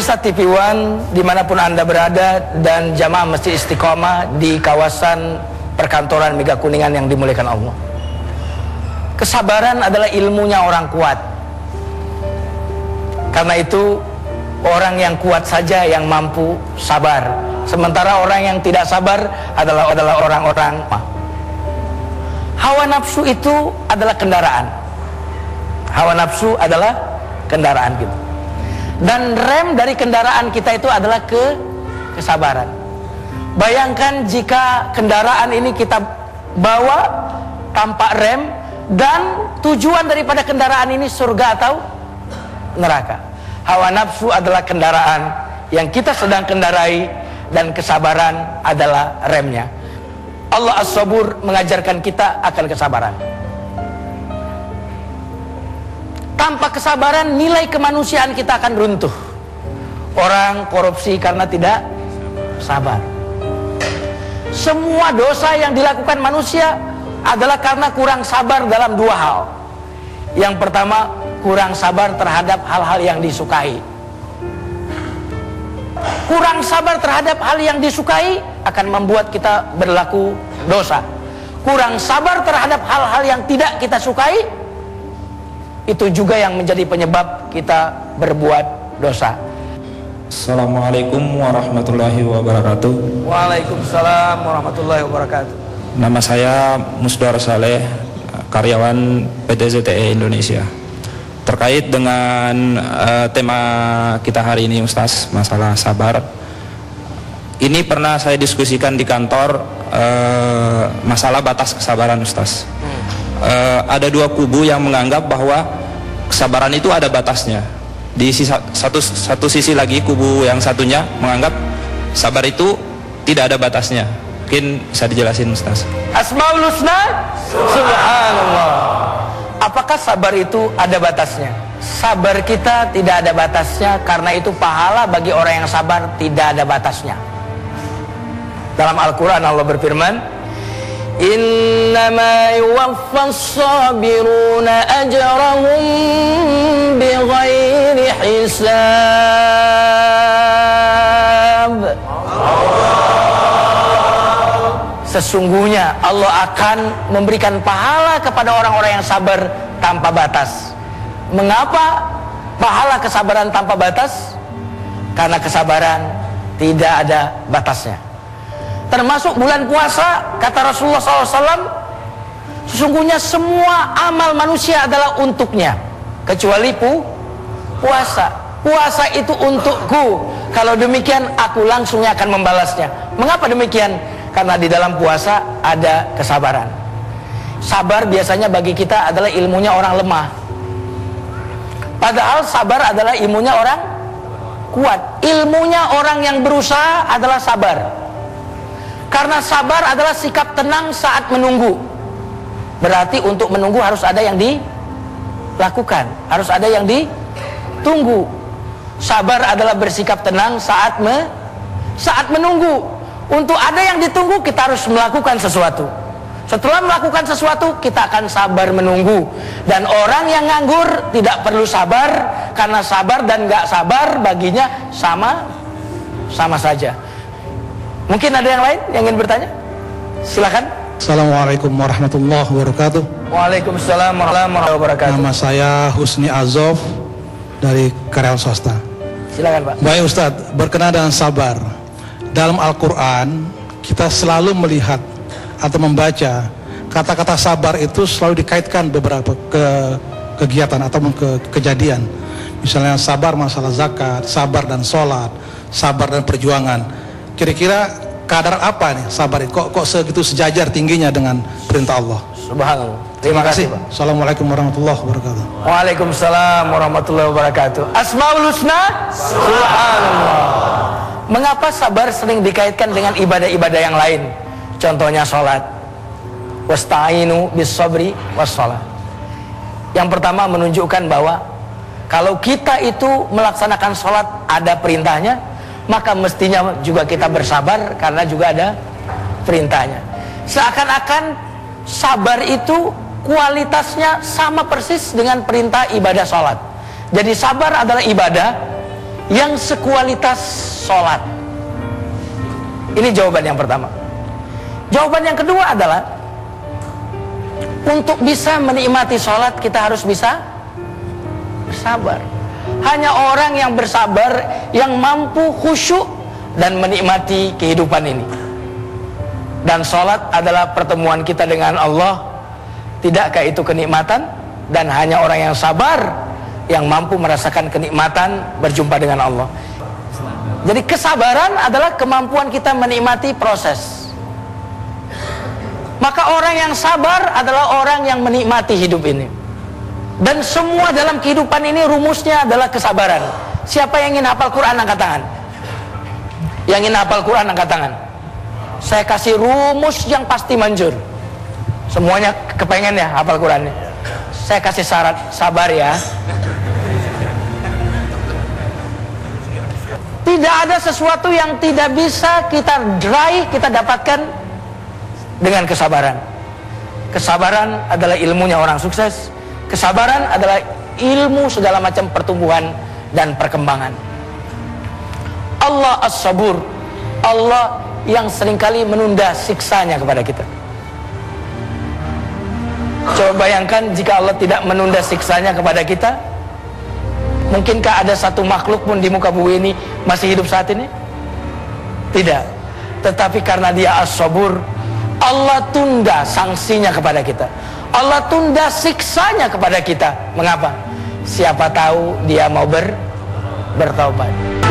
Pemirsa TV One dimanapun Anda berada dan jamaah Masjid Istiqomah di kawasan perkantoran Mega Kuningan yang dimuliakan Allah, kesabaran adalah ilmunya orang kuat. Karena itu orang yang kuat saja yang mampu sabar, sementara orang yang tidak sabar adalah orang-orang lemah. Hawa nafsu itu adalah kendaraan. Hawa nafsu adalah kendaraan kita. Dan rem dari kendaraan kita itu adalah kesabaran. Bayangkan jika kendaraan ini kita bawa tanpa rem, dan tujuan daripada kendaraan ini surga atau neraka. Hawa nafsu adalah kendaraan yang kita sedang kendarai, dan kesabaran adalah remnya. Allah As-Sabur mengajarkan kita akan kesabaran. Tanpa kesabaran, nilai kemanusiaan kita akan runtuh. Orang korupsi karena tidak sabar. Semua dosa yang dilakukan manusia adalah karena kurang sabar dalam dua hal. Yang pertama, kurang sabar terhadap hal-hal yang disukai. Kurang sabar terhadap hal yang disukai akan membuat kita berlaku dosa. Kurang sabar terhadap hal-hal yang tidak kita sukai, itu juga yang menjadi penyebab kita berbuat dosa. Assalamualaikum warahmatullahi wabarakatuh. Waalaikumsalam warahmatullahi wabarakatuh. Nama saya Musdar Saleh, karyawan PT ZTE Indonesia. Terkait dengan tema kita hari ini, Ustaz, masalah sabar. Ini pernah saya diskusikan di kantor, masalah batas kesabaran, Ustaz. Ada dua kubu yang menganggap bahwa kesabaran itu ada batasnya. Di satu sisi lagi, kubu yang satunya menganggap sabar itu tidak ada batasnya. Mungkin bisa dijelasin, Ustaz. Asmaul Husna, subhanallah. Apakah sabar itu ada batasnya? Sabar kita tidak ada batasnya, karena itu pahala bagi orang yang sabar tidak ada batasnya. Dalam Al-Quran Allah berfirman, Innama yuwaffas sabiruna ajrahum bighairi hisab. Sesungguhnya Allah akan memberikan pahala kepada orang-orang yang sabar tanpa batas. Mengapa pahala kesabaran tanpa batas? Karena kesabaran tidak ada batasnya. Termasuk bulan puasa, kata Rasulullah SAW, sesungguhnya semua amal manusia adalah untuknya, kecuali puasa. Puasa itu untukku, kalau demikian aku langsung akan membalasnya. Mengapa demikian? Karena di dalam puasa ada kesabaran. Sabar biasanya bagi kita adalah ilmunya orang lemah, padahal sabar adalah ilmunya orang kuat. Ilmunya orang yang berusaha adalah sabar. Karena sabar adalah sikap tenang saat menunggu. Berarti untuk menunggu harus ada yang dilakukan, harus ada yang ditunggu. Sabar adalah bersikap tenang saat menunggu. Untuk ada yang ditunggu, kita harus melakukan sesuatu. Setelah melakukan sesuatu, kita akan sabar menunggu. Dan orang yang nganggur tidak perlu sabar, karena sabar dan gak sabar baginya sama saja. Mungkin ada yang lain yang ingin bertanya? Silakan. Assalamualaikum warahmatullahi wabarakatuh. Waalaikumsalam warahmatullahi wabarakatuh. Nama saya Husni Azov dari karyawan swasta. Silakan, Pak. Baik, Ustadz, berkenaan dengan sabar. Dalam Al-Quran kita selalu melihat atau membaca kata-kata sabar itu selalu dikaitkan beberapa kegiatan atau kejadian. Misalnya sabar masalah zakat, sabar dan sholat, sabar dan perjuangan. Kira-kira kadar apa nih sabar ini? Kok segitu sejajar tingginya dengan perintah Allah? Subhanallah. Terima kasih, Pak. Assalamualaikum warahmatullahi wabarakatuh. Waalaikumsalam warahmatullahi wabarakatuh. Asmaul Husna, subhanallah. Mengapa sabar sering dikaitkan dengan ibadah-ibadah yang lain? Contohnya sholat. Wasta'inu bis sabri was sholat. Yang pertama menunjukkan bahwa kalau kita itu melaksanakan sholat ada perintahnya, maka mestinya juga kita bersabar karena juga ada perintahnya. Seakan-akan sabar itu kualitasnya sama persis dengan perintah ibadah sholat. Jadi sabar adalah ibadah, yang sekualitas sholat? Ini jawaban yang pertama. Jawaban yang kedua adalah, untuk bisa menikmati sholat kita harus bisa bersabar. Hanya orang yang bersabar yang mampu khusyuk dan menikmati kehidupan ini. Dan sholat adalah pertemuan kita dengan Allah. Tidakkah itu kenikmatan? Dan hanya orang yang sabar yang mampu merasakan kenikmatan berjumpa dengan Allah. Jadi kesabaran adalah kemampuan kita menikmati proses. Maka orang yang sabar adalah orang yang menikmati hidup ini. Dan semua dalam kehidupan ini rumusnya adalah kesabaran. Siapa yang ingin hafal Quran angkat tangan? Yang ingin hafal Quran angkat tangan. Saya kasih rumus yang pasti manjur. Semuanya kepengen ya hafal Qurannya. Saya kasih syarat, sabar ya. Tidak ada sesuatu yang tidak bisa kita raih, kita dapatkan dengan kesabaran. Kesabaran adalah ilmunya orang sukses. Kesabaran adalah ilmu segala macam pertumbuhan dan perkembangan. Allah As-Sabur, Allah yang seringkali menunda siksanya kepada kita. Coba bayangkan jika Allah tidak menunda siksanya kepada kita, mungkinkah ada satu makhluk pun di muka bumi ini masih hidup saat ini? Tidak. Tetapi karena Dia As-Sabur, Allah tunda sanksinya kepada kita. Allah tunda siksanya kepada kita. Mengapa? Siapa tahu Dia mau bertaubat.